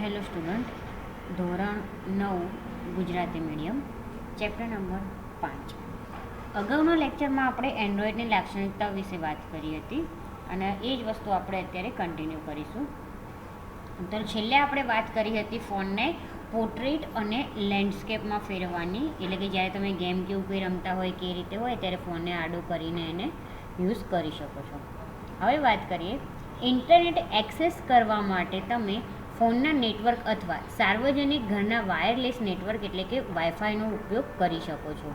Hello student, ધોરણ 9 Gujarati medium, chapter number 5. અગાઉના લેક્ચરમાં આપણે એન્ડ્રોઈડની લાક્ષણિકતાઓ વિશે વાત કરી હતી અને એ જ વસ્તુ આપણે અત્યારે કન્ટિન્યુ કરીશું. તો છેલ્લે આપણે વાત કરી હતી ફોનને પોર્ટ્રેટ અને લેન્ડસ્કેપમાં ફેરવવાની, એટલે કે જ્યારે તમે ગેમ કે એવું કંઈ રમતા હોય કે એ રીતે હોય ત્યારે ફોનને આડો કરીને એને યુઝ કરી શકો છો. હવે વાત કરીએ, ઇન્ટરનેટ એક્સેસ કરવા માટે તમે ફોનના નેટવર્ક અથવા સાર્વજનિક ઘરના વાયરલેસ નેટવર્ક એટલે કે વાઈફાઈનો ઉપયોગ કરી શકો છો.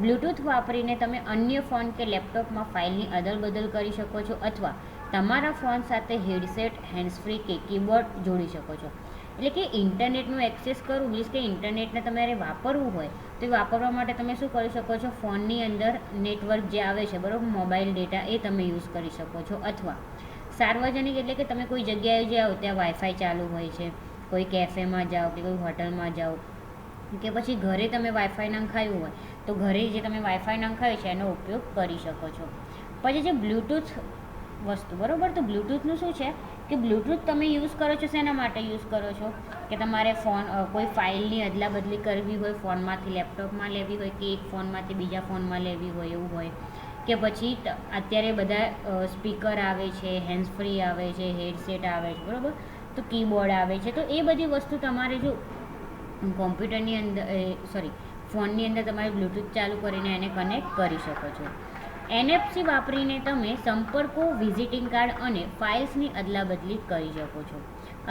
બ્લૂટૂથ વાપરીને તમે અન્ય ફોન કે લેપટોપમાં ફાઇલની અદલબદલ કરી શકો છો અથવા તમારા ફોન સાથે હેડસેટ, હેન્ડ્સફ્રી કે કીબોર્ડ જોડી શકો છો. એટલે કે ઇન્ટરનેટનું એક્સેસ કરવું મીન્સ કે ઇન્ટરનેટને તમારે વાપરવું હોય તો એ વાપરવા માટે તમે શું કરી શકો છો, ફોનની અંદર નેટવર્ક જે આવે છે બરાબર, મોબાઈલ ડેટા એ તમે યુઝ કરી શકો છો. અથવા સાર્વજનિક એટલે કે તમે કોઈ જગ્યાએ જાઓ ત્યાં વાઈફાઈ ચાલુ હોય છે, કોઈ કેફેમાં જાઓ કે કોઈ હોટલમાં જાઓ કે પછી ઘરે તમે વાઈફાઈ નંખાયું હોય તો ઘરે જે તમે વાઈફાઈ નંખાયું છે એનો ઉપયોગ કરી શકો છો. પછી જે બ્લૂટૂથ વસ્તુ બરાબર, તો બ્લૂટૂથનું શું છે કે બ્લૂટૂથ તમે યુઝ કરો છો શેના માટે યુઝ કરો છો કે તમારે ફોન કોઈ ફાઇલની અદલા બદલી કરવી હોય, ફોનમાંથી લેપટોપમાં લેવી હોય કે એક ફોનમાંથી બીજા ફોનમાં લેવી હોય એવું હોય, કે પછી અત્યારે બધા સ્પીકર આવે છે, હેન્ડ્સફ્રી આવે છે, હેડસેટ આવે છે બરાબર, તો કીબોર્ડ આવે છે. તો એ બધી વસ્તુ તમારે જો કોમ્પ્યુટરની અંદર ફોનની અંદર તમારે બ્લૂટૂથ ચાલુ કરીને એને કનેક્ટ કરી શકો છો. NFC વાપરીને તમે સંપર્કો, વિઝિટિંગ કાર્ડ અને ફાઇલ્સની અદલાબદલી કરી શકો છો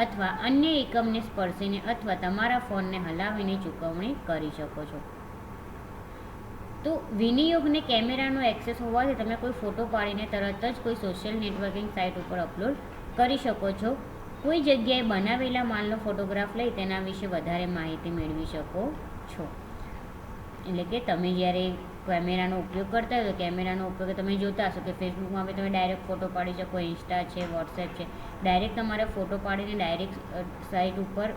અથવા અન્ય એકમને સ્પર્શીને અથવા તમારા ફોનને હલાવીને ચૂકવણી કરી શકો છો. તો વિનિયોગને કેમેરાનો એક્સેસ હોવાથી તમે કોઈ ફોટો પાડીને તરત જ કોઈ સોશિયલ નેટવર્કિંગ સાઇટ ઉપર અપલોડ કરી શકો છો. કોઈ જગ્યાએ બનાવેલા માલનો ફોટોગ્રાફ લઈ તેના વિશે વધારે માહિતી મેળવી શકો છો. એટલે કે તમે જ્યારે કેમેરાનો ઉપયોગ કરતા હોય તો કેમેરાનો ઉપયોગ તમે જોતા હશો કે ફેસબુકમાં બી તમે ડાયરેક્ટ ફોટો પાડી શકો, ઇન્સ્ટા છે, વોટ્સએપ છે, ડાયરેક્ટ તમારે ફોટો પાડીને ડાયરેક્ટ સાઇટ ઉપર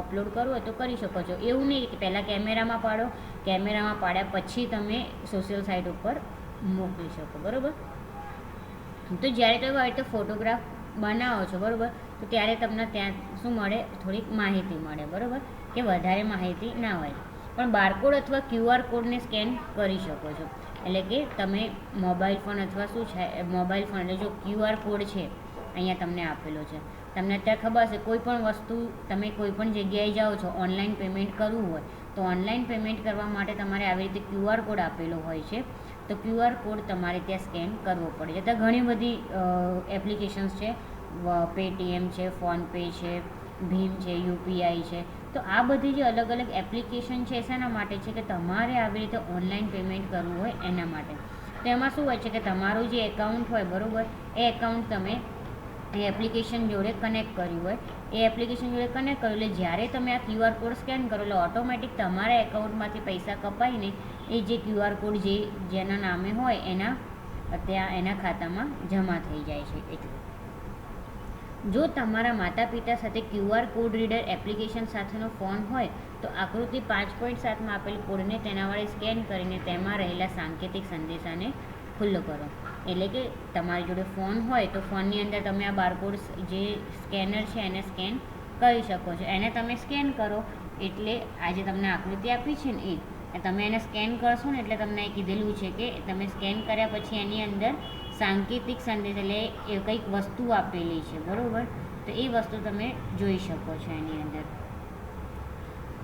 અપલોડ કરવું હોય તો કરી શકો છો. એવું નહીં કે પહેલાં કેમેરામાં પાડો, કેમેરામાં પાડ્યા પછી તમે સોશિયલ સાઇટ ઉપર મોકલી શકો બરાબર. તો જ્યારે તમે આવી રીતે ફોટોગ્રાફ બનાવો છો બરાબર, તો ત્યારે તમને ત્યાં શું મળે, થોડીક માહિતી મળે બરાબર, કે વધારે માહિતી ના હોય. પણ બારકોડ અથવા QR કોડને સ્કેન કરી શકો છો. એટલે કે તમે મોબાઈલ ફોન અથવા શું છે મોબાઈલ ફોન એટલે જો QR કોડ છે અહીંયા તમને આપેલો છે, તમને અત્યારે ખબર હશે કોઈ પણ વસ્તુ તમે કોઈ પણ જગ્યાએ જાઓ છો, ઓનલાઈન પેમેન્ટ કરવું હોય તો ઓનલાઈન પેમેન્ટ કરવા માટે તમારે આવી રીતે QR કોડ આપેલો હોય છે. તો QR કોડ તમારે ત્યાં સ્કેન કરવો પડે છે. ત્યાં ઘણી બધી એપ્લિકેશન્સ છે, પેટીએમ છે, ફોનપે છે, ભીમ છે, UPI છે. તો આ બધી જે અલગ અલગ એપ્લિકેશન છે શેના માટે છે કે તમારે આવી રીતે ઓનલાઈન પેમેન્ટ કરવું હોય એના માટે. તો એમાં શું હોય છે કે તમારું જે એકાઉન્ટ હોય બરાબર, એ એકાઉન્ટ તમે એ એપ્લિકેશન જોડે કનેક્ટ કર્યું હોય, એ એપ્લિકેશન જોડે કનેક્ટ કર્યું એટલે જ્યારે તમે આ QR કોડ સ્કેન કરો એટલે ઓટોમેટિક તમારા એકાઉન્ટમાંથી પૈસા કપાઈને એ જે QR કોડ જેના નામે હોય એના ખાતામાં જમા થઈ જાય છે. એટલે જો તમારા માતા પિતા સાથે QR કોડ રીડર એપ્લિકેશન સાથેનો ફોન હોય તો આકૃતિ 5.7માં આપેલ કોડને તેના વડે સ્કેન કરીને તેમાં રહેલા સાંકેતિક સંદેશાને ખુલ્લો કરો. એટલે કે તમારી જોડે ફોન હોય તો ફોનની અંદર તમે આ બારકોડ જે સ્કેનર છે એને સ્કેન કરી શકો છો. એને તમે સ્કેન કરો એટલે આ જે તમને આકૃતિ આપી છે ને એ તમે એને સ્કેન કરશો ને એટલે તમને કીધેલું છે કે તમે સ્કેન કર્યા પછી એની અંદર સાંકેતિક સંદેશ એટલે એ કંઈક વસ્તુ આપેલી છે બરાબર, તો એ વસ્તુ તમે જોઈ શકો છો એની અંદર.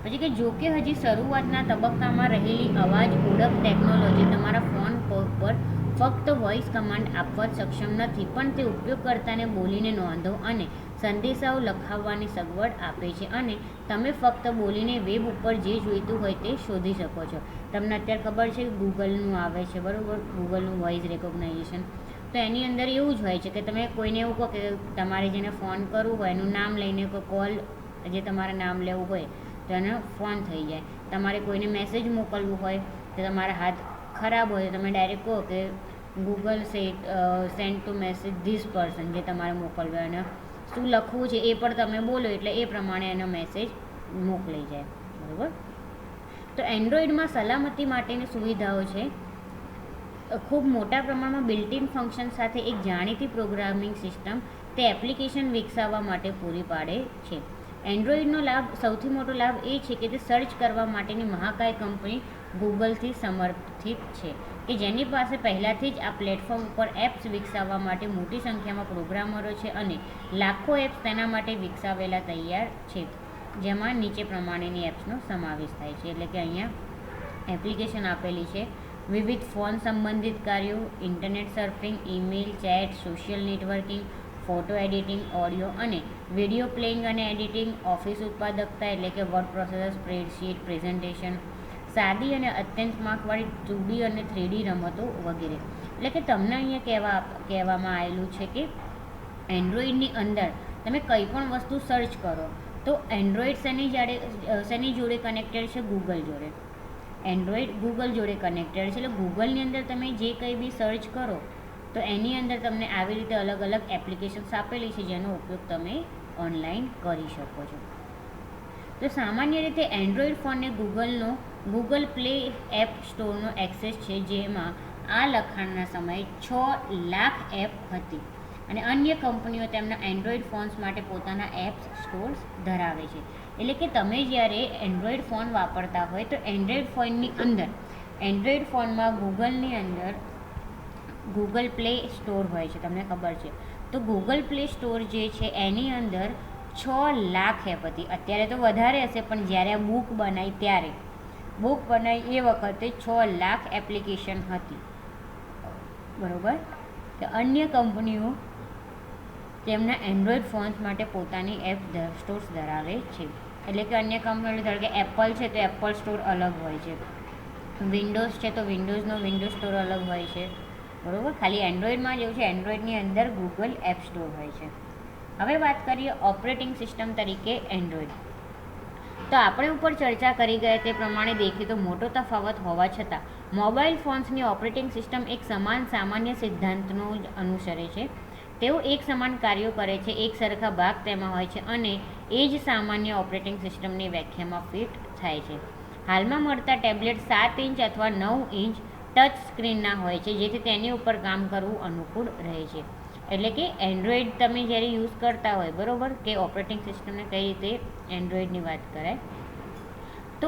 પછી કે જો કે હજી શરૂઆતના તબક્કામાં રહેલી અવાજ ઓળખ ટેકનોલોજી તમારા ફોન પર ફક્ત વોઇસ કમાન્ડ આપવા સક્ષમ નથી, પણ તે ઉપયોગકર્તાને બોલીને નોંધો અને સંદેશાઓ લખાવવાની સગવડ આપે છે અને તમે ફક્ત બોલીને વેબ ઉપર જે જોઈતું હોય તે શોધી શકો છો. તમને અત્યારે ખબર છે કે ગૂગલનું આવે છે બરાબર, ગૂગલનું વોઇસ રેકોગ્નાઇઝેશન. તો એની અંદર એવું જ હોય છે કે તમે કોઈને એવું કહો કે તમારે જેને ફોન કરવું હોય એનું નામ લઈને કોલ જે તમારે નામ લેવું હોય તો એનો ફોન થઈ જાય. તમારે કોઈને મેસેજ મોકલવું હોય તો તમારા હાથ ખરાબ હોય તો તમે ડાયરેક્ટ કહો કે Google send to message this person, જે તમારે મોકલવું એને શું લખવું છે એ પણ તમે બોલો એટલે એ પ્રમાણે એનો મેસેજ મોકલાઈ જાય બરાબર. તો એન્ડ્રોઈડમાં સલામતી માટેની સુવિધાઓ છે. ખૂબ મોટા પ્રમાણમાં બિલ્ટ-ઇન ફંક્શન સાથે એક જાણીતી પ્રોગ્રામિંગ સિસ્ટમ તે એપ્લિકેશન વિકસાવવા માટે પૂરી પાડે છે. એન્ડ્રોઈડનો લાભ, સૌથી મોટો લાભ એ છે કે તે સર્ચ કરવા માટેની મહાકાય કંપની ગૂગલથી સમર્થિત છે, કે જેની પાસે પહેલાંથી જ આ પ્લેટફોર્મ ઉપર એપ્સ વિકસાવવા માટે મોટી સંખ્યામાં પ્રોગ્રામરો છે અને લાખો એપ્સ તેના માટે વિકસાવેલા તૈયાર છે, જેમાં નીચે પ્રમાણેની એપ્સનો સમાવેશ થાય છે. એટલે કે અહીંયા એપ્લિકેશન આપેલી છે: વિવિધ ફોન સંબંધિત કાર્યો, internet surfing, email, chat, social networking, photo editing, audio અને વિડીયો પ્લેઇંગ અને એડિટિંગ, ઓફિસ ઉત્પાદકતા એટલે કે વર્ડ પ્રોસેસર, સ્પ્રેડશીટ, પ્રેઝન્ટેશન, સાદી અને અત્યંત માર્કવાળી 2D અને 3D રમતો વગેરે. એટલે કે તમને અહીંયા કહેવામાં આવેલું છે કે એન્ડ્રોઈડની અંદર તમે કંઈ પણ વસ્તુ સર્ચ કરો તો એન્ડ્રોઈડ શેની જોડે કનેક્ટેડ છે? ગૂગલ જોડે. એન્ડ્રોઈડ ગૂગલ જોડે કનેક્ટેડ છે. એટલે ગૂગલની અંદર તમે જે કંઈ બી સર્ચ કરો તો એની અંદર તમને આવી રીતે અલગ અલગ એપ્લિકેશન્સ આપેલી છે જેનો ઉપયોગ તમે ઓનલાઈન કરી શકો છો. તો સામાન્ય રીતે એન્ડ્રોઈડ ફોનને ગૂગલ પ્લે એપ સ્ટોરનો એક્સેસ છે, જેમાં આ લખાણના સમયે 6 લાખ એપ હતી અને અન્ય કંપનીઓ તેમના એન્ડ્રોઈડ ફોન્સ માટે પોતાના એપ્સ સ્ટોર્સ ધરાવે છે. એટલે કે તમે જ્યારે એન્ડ્રોઈડ ફોન વાપરતા હોય તો એન્ડ્રોઈડ ફોનની અંદર, એન્ડ્રોઈડ ફોનમાં ગૂગલની અંદર ગૂગલ પ્લે સ્ટોર હોય છે, તમને ખબર છે. તો ગૂગલ પ્લે સ્ટોર જે છે એની અંદર 6 લાખ એપ હતી. અત્યારે તો વધારે હશે, પણ જ્યારે આ બુક બનાવી એ વખતે 6 લાખ એપ્લિકેશન હતી. બરાબર. તો અન્ય કંપનીઓ તેમના એન્ડ્રોઈડ ફોન્સ માટે પોતાની એપ સ્ટોર્સ ધરાવે છે. એટલે કે અન્ય કંપનીઓ, ધારો કે એપલ છે તો એપલ સ્ટોર અલગ હોય છે, વિન્ડોઝ છે તો વિન્ડોઝનો વિન્ડોઝ સ્ટોર અલગ હોય છે. બરાબર. ખાલી એન્ડ્રોઈડમાં જેવું છે, એન્ડ્રોઈડની અંદર ગૂગલ એપ સ્ટોર હોય છે. હવે વાત કરીએ ઓપરેટિંગ સિસ્ટમ તરીકે એન્ડ્રોઈડ. તો આપણે ઉપર ચર્ચા કરી ગયા તે પ્રમાણે દેખીએ તો મોટો તફાવત હોવા છતાં મોબાઈલ ફોન્સની ઓપરેટિંગ સિસ્ટમ એક સમાન સામાન્ય સિદ્ધાંતનો જ અનુસરે છે. તેઓ એક સમાન કાર્યો કરે છે, એક સરખા ભાગ તેમાં હોય છે અને એ જ સામાન્ય ઓપરેટિંગ સિસ્ટમની વ્યાખ્યામાં ફિટ થાય છે. હાલમાં મળતા ટેબ્લેટ 7 ઇંચ અથવા 9 ઇંચ ટચ સ્ક્રીનના હોય છે, જેથી તેની ઉપર કામ કરવું અનુકૂળ રહે છે. એટલે કે એન્ડ્રોઈડ તમે જ્યારે યુઝ કરતા હોય, બરાબર, કે ઓપરેટિંગ સિસ્ટમને કઈ રીતે એન્ડ્રોઈડની વાત કરાય, તો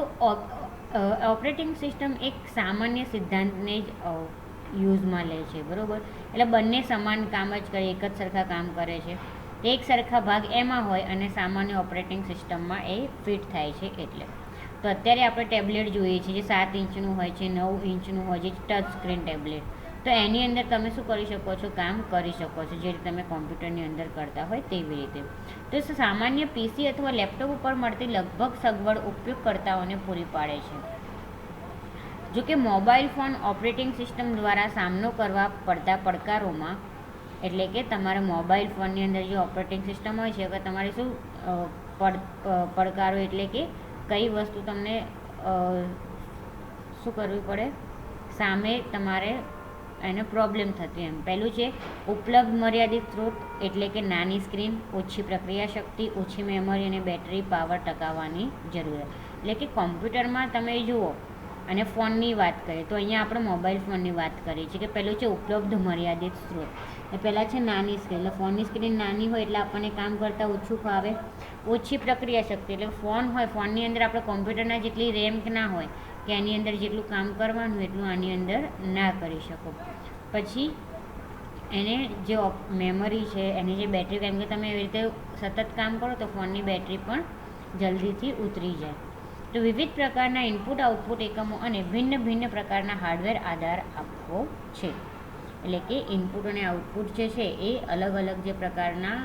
ઓપરેટિંગ સિસ્ટમ એક સામાન્ય સિદ્ધાંતને જ યુઝમાં લે છે. બરાબર. એટલે બંને સમાન કામ જ કરે, એક જ સરખા કામ કરે છે. એક સરખા ભાગ એમાં હોય અને સામાન્ય ઓપરેટિંગ સિસ્ટમમાં એ ફિટ થાય છે. એટલે તો અત્યારે આપણે ટેબ્લેટ જોઈએ છીએ જે 7 ઇંચનું હોય છે, 9 ઇંચનું હોય છે, ટચ સ્ક્રીન ટેબ્લેટ. તો એની અંદર તમે શું કરી શકો છો? કામ કરી શકો છો, જે રીતે તમે કોમ્પ્યુટરની અંદર કરતા હોય તેવી રીતે. તો સામાન્ય પીસી અથવા લેપટોપ ઉપર મળતી લગભગ સગવડ ઉપયોગકર્તાઓને પૂરી પાડે છે. જો કે મોબાઈલ ફોન ઓપરેટિંગ સિસ્ટમ દ્વારા સામનો કરવા પડતા પડકારોમાં, એટલે કે તમારા મોબાઈલ ફોનની અંદર જે ઓપરેટિંગ સિસ્ટમ હોય છે, તમારે શું પડકારો, એટલે કે કઈ વસ્તુ તમને શું કરવી પડે, સામે તમારે એને પ્રોબ્લેમ થતી. એમ પહેલું છે ઉપલબ્ધ મર્યાદિત સ્ત્રોત, એટલે કે નાની સ્ક્રીન, ઓછી પ્રક્રિયા શક્તિ, ઓછી મેમરી અને બેટરી પાવર ટકાવવાની જરૂરિયાત. એટલે કે કોમ્પ્યુટરમાં તમે જુઓ અને ફોનની વાત કરીએ તો અહીંયા આપણે મોબાઈલ ફોનની વાત કરીએ છીએ કે પહેલું છે ઉપલબ્ધ મર્યાદિત સ્ત્રોત. એ પહેલાં છે નાની સ્ક્રીન. એટલે ફોનની સ્ક્રીન નાની હોય એટલે આપણને કામ કરતાં ઓછું ફાવે. ઓછી પ્રક્રિયા શક્તિ, એટલે ફોન હોય, ફોનની અંદર આપણે કોમ્પ્યુટરના જેટલી રેમ ના હોય કે એની અંદર જેટલું કામ કરવાનું એટલું આની અંદર ના કરી શકો. પછી એને જે મેમરી છે, એની જે બેટરી, કેમ કે તમે એવી રીતે સતત કામ કરો તો ફોનની બેટરી પણ જલ્દીથી ઉતરી જાય. તો વિવિધ પ્રકારના ઇનપુટ આઉટપુટ એકમો અને ભિન્ન ભિન્ન પ્રકારના હાર્ડવેર આધાર આપવો છે. એટલે કે ઇનપુટ અને આઉટપુટ જે છે એ અલગ અલગ જે પ્રકારના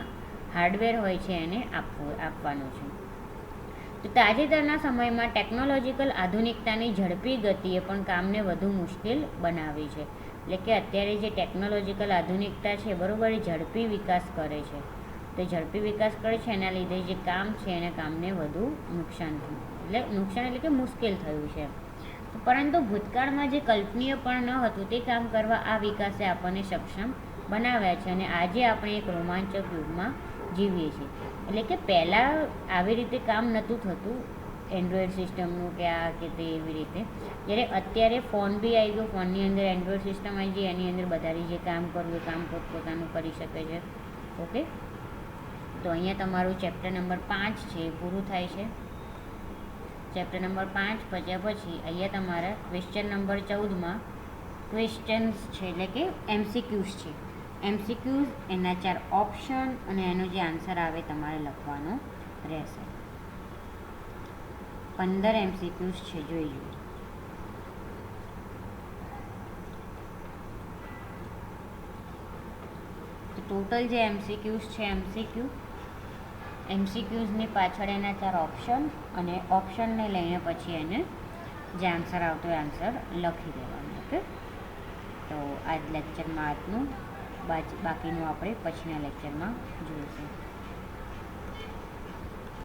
હાર્ડવેર હોય છે એને આપવાનું છે. તો તાજેતરના સમયમાં ટેકનોલોજીકલ આધુનિકતાની ઝડપી ગતિએ પણ કામને વધુ મુશ્કેલ બનાવી છે. એટલે કે અત્યારે જે ટેકનોલોજીકલ આધુનિકતા છે, બરાબર, એ ઝડપી વિકાસ કરે છે. તો ઝડપી વિકાસ કરે છે એના લીધે જે કામ છે એને કામને વધુ નુકસાન થયું, એટલે કે મુશ્કેલ થયું છે. પરંતુ ભૂતકાળમાં જે કલ્પનીય પણ ન હતું તે કામ કરવા આ વિકાસે આપણને સક્ષમ બનાવ્યા છે અને આજે આપણે એક રોમાંચક યુગમાં જીવીએ છીએ. એટલે કે પહેલાં આવી રીતે કામ નહોતું થતું એન્ડ્રોઈડ સિસ્ટમનું કે આ કે તે એવી રીતે, જ્યારે અત્યારે ફોન બી આવી ગયો, ફોનની અંદર એન્ડ્રોઈડ સિસ્ટમ આવી ગઈ, એની અંદર બધાની જે કામ કરવું એ કામ પોતપોતાનું કરી શકે છે. ઓકે. તો અહીંયા તમારું ચેપ્ટર નંબર 5 છે એ પૂરું થાય છે. ચેપ્ટર નંબર 5 પત્યા પછી અહીંયા તમારા ક્વેશ્ચન નંબર 14માં ક્વેશ્ચન્સ છે, એટલે કે MCQs છે. MCQs એના 4 ઓપ્શન અને એનો જે આન્સર આવે તમારે લખવાનો રહેશે. 15 MCQs છે, જોઈ લો. તો ટોટલ જે MCQs છે, MCQsની પાછળ એના 4 ઓપ્શન અને ઓપ્શનને લઈને પછી એને જે આન્સર આવતો એ આન્સર લખી દેવાનો. ઓકે, તો આજ લેક્ચરમાં આજનું, બાકીનું આપણે પછીના લેક્ચરમાં જોઈશું.